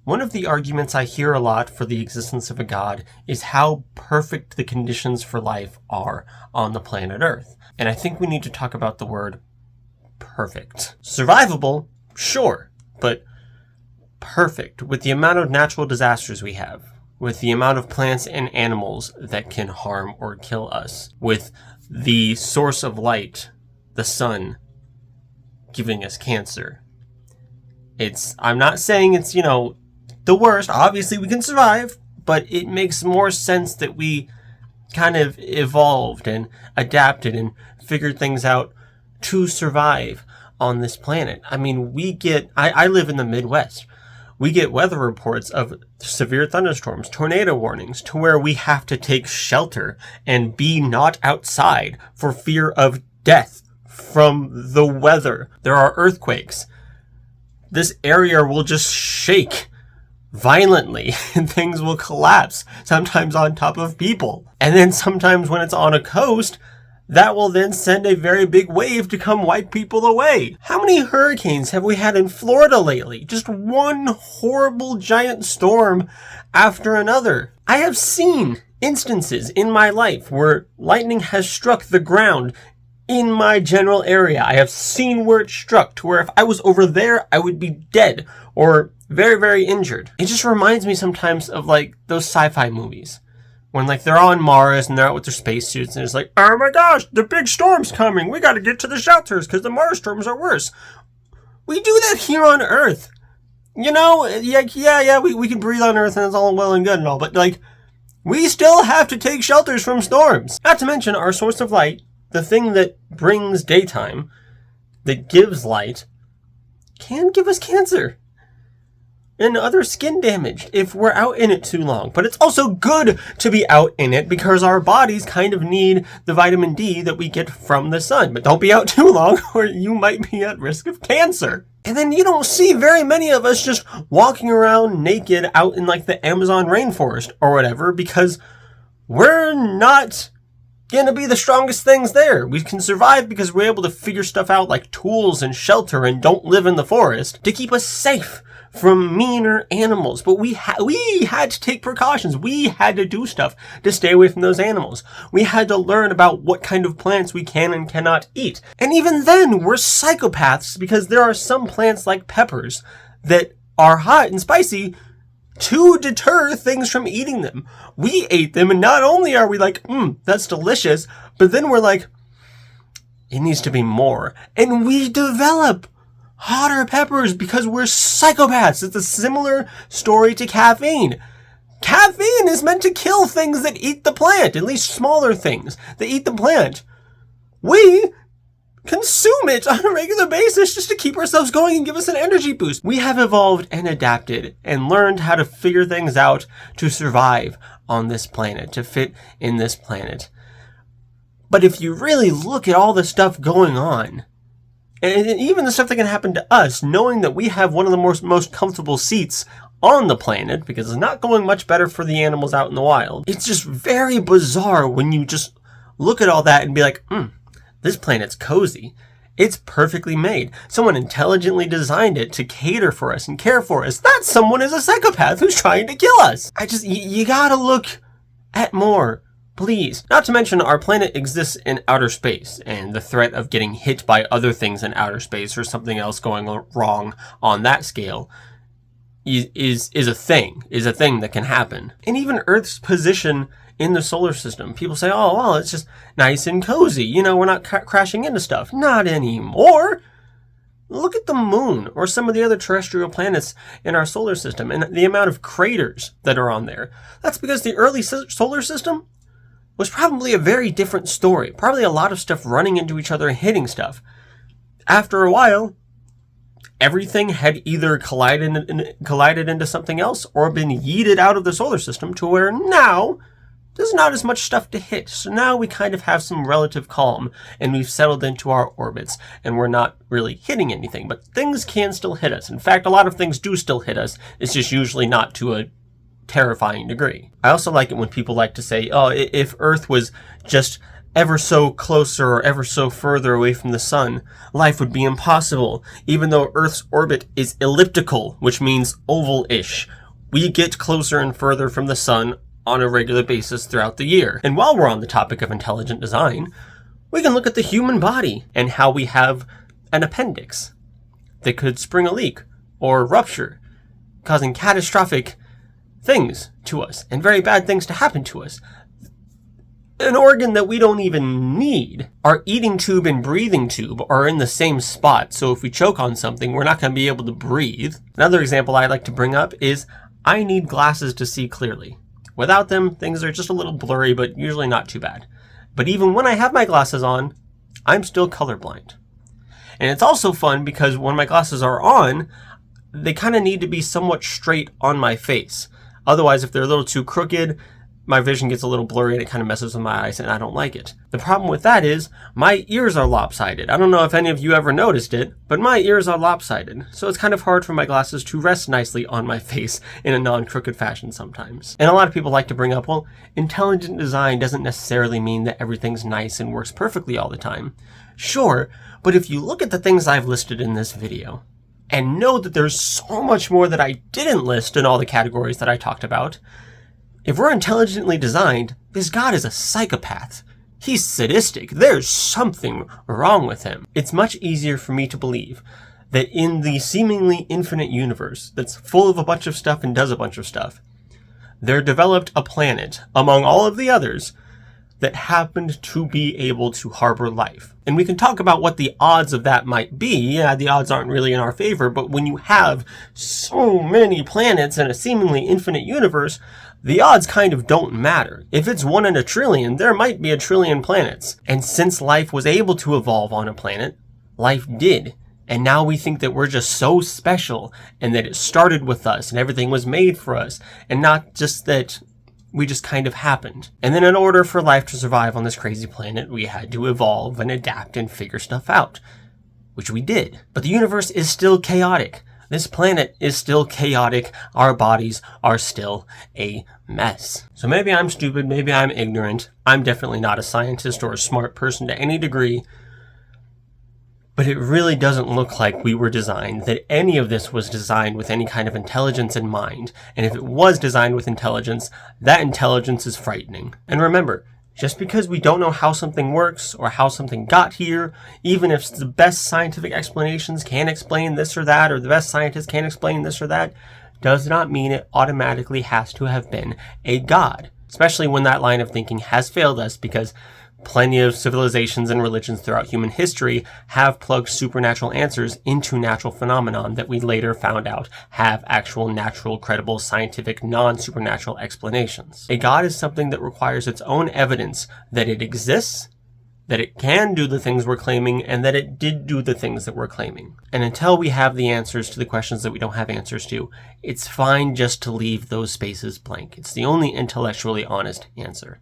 One of the arguments I hear a lot for the existence of a god is how perfect the conditions for life are on the planet Earth. And I think we need to talk about the word perfect. Survivable, sure, but perfect with the amount of natural disasters we have, with the amount of plants and animals that can harm or kill us, with the source of light, the sun, giving us cancer. I'm not saying it's, the worst. Obviously we can survive, but it makes more sense that we kind of evolved and adapted and figured things out to survive on this planet. I mean, I live in the Midwest. We get weather reports of severe thunderstorms, tornado warnings, to where we have to take shelter and be not outside for fear of death from the weather. There are earthquakes. This area will just shake violently and things will collapse, sometimes on top of people. And then sometimes when it's on a coast, that will then send a very big wave to come wipe people away. How many hurricanes have we had in Florida lately? Just one horrible giant storm after another. I have seen instances in my life where lightning has struck the ground in my general area. I have seen where it struck to where if I was over there, I would be dead or very, very injured. It just reminds me sometimes of those sci-fi movies when they're on Mars and they're out with their spacesuits and it's like, oh my gosh, the big storm's coming. We got to get to the shelters because the Mars storms are worse. We do that here on Earth. We can breathe on Earth and it's all well and good and all, but we still have to take shelters from storms. Not to mention our source of light, the thing that brings daytime, that gives light, can give us cancer and other skin damage if we're out in it too long. But it's also good to be out in it because our bodies kind of need the vitamin D that we get from the sun. But don't be out too long or you might be at risk of cancer. And then you don't see very many of us just walking around naked out in the Amazon rainforest or whatever because we're not gonna be the strongest things there. We can survive because we're able to figure stuff out like tools and shelter and don't live in the forest to keep us safe from meaner animals. But we had to take precautions. We had to do stuff to stay away from those animals. We had to learn about what kind of plants we can and cannot eat. And even then, we're psychopaths because there are some plants like peppers that are hot and spicy to deter things from eating them. We ate them, and not only are we that's delicious, but then we're like, it needs to be more. And we develop hotter peppers because we're psychopaths. It's a similar story to caffeine. Caffeine is meant to kill things that eat the plant, at least smaller things that eat the plant. We consume it on a regular basis just to keep ourselves going and give us an energy boost. We have evolved and adapted and learned how to figure things out to survive on this planet, to fit in this planet. But if you really look at all the stuff going on, and even the stuff that can happen to us, knowing that we have one of the most comfortable seats on the planet, because it's not going much better for the animals out in the wild, it's just very bizarre when you just look at all that and be like, this planet's cozy. It's perfectly made. Someone intelligently designed it to cater for us and care for us. That someone is a psychopath who's trying to kill us. You gotta look at more, please. Not to mention our planet exists in outer space, and the threat of getting hit by other things in outer space or something else going wrong on that scale is a thing that can happen. And even Earth's position in the solar system. People say, oh, well, it's just nice and cozy. We're not crashing into stuff. Not anymore. Look at the moon or some of the other terrestrial planets in our solar system and the amount of craters that are on there. That's because the early solar system was probably a very different story. Probably a lot of stuff running into each other and hitting stuff. After a while, everything had either collided into something else or been yeeted out of the solar system to where now there's not as much stuff to hit. So now we kind of have some relative calm and we've settled into our orbits and we're not really hitting anything, but things can still hit us. In fact, a lot of things do still hit us. It's just usually not to a terrifying degree. I also like it when people like to say, oh, if Earth was just ever so closer or ever so further away from the sun, life would be impossible, even though Earth's orbit is elliptical, which means oval-ish. We get closer and further from the sun on a regular basis throughout the year. And while we're on the topic of intelligent design, we can look at the human body and how we have an appendix that could spring a leak or rupture, causing catastrophic things to us and very bad things to happen to us. An organ that we don't even need. Our eating tube and breathing tube are in the same spot, so if we choke on something, we're not going to be able to breathe. Another example I like to bring up is I need glasses to see clearly. Without them, things are just a little blurry, but usually not too bad. But even when I have my glasses on, I'm still colorblind. And it's also fun because when my glasses are on, they kind of need to be somewhat straight on my face. Otherwise, if they're a little too crooked, my vision gets a little blurry and it kind of messes with my eyes and I don't like it. The problem with that is my ears are lopsided. I don't know if any of you ever noticed it, but my ears are lopsided. So it's kind of hard for my glasses to rest nicely on my face in a non-crooked fashion sometimes. And a lot of people like to bring up, well, intelligent design doesn't necessarily mean that everything's nice and works perfectly all the time. Sure, but if you look at the things I've listed in this video, and know that there's so much more that I didn't list in all the categories that I talked about, if we're intelligently designed, this God is a psychopath. He's sadistic. There's something wrong with him. It's much easier for me to believe that in the seemingly infinite universe that's full of a bunch of stuff and does a bunch of stuff, there developed a planet among all of the others that happened to be able to harbor life. And we can talk about what the odds of that might be. Yeah, the odds aren't really in our favor, but when you have so many planets in a seemingly infinite universe, the odds kind of don't matter. If it's 1 in a trillion, there might be a trillion planets. And since life was able to evolve on a planet, life did. And now we think that we're just so special and that it started with us and everything was made for us and not just that we just kind of happened. And then in order for life to survive on this crazy planet, we had to evolve and adapt and figure stuff out, which we did. But the universe is still chaotic. This planet is still chaotic. Our bodies are still a mess. So maybe I'm stupid, maybe I'm ignorant. I'm definitely not a scientist or a smart person to any degree. But it really doesn't look like we were designed, that any of this was designed with any kind of intelligence in mind. And if it was designed with intelligence, that intelligence is frightening. And remember, just because we don't know how something works or how something got here, even if the best scientific explanations can't explain this or that, or the best scientists can't explain this or that, does not mean it automatically has to have been a god. Especially when that line of thinking has failed us, because plenty of civilizations and religions throughout human history have plugged supernatural answers into natural phenomenon that we later found out have actual natural, credible, scientific, non-supernatural explanations. A god is something that requires its own evidence that it exists, that it can do the things we're claiming, and that it did do the things that we're claiming. And until we have the answers to the questions that we don't have answers to, it's fine just to leave those spaces blank. It's the only intellectually honest answer.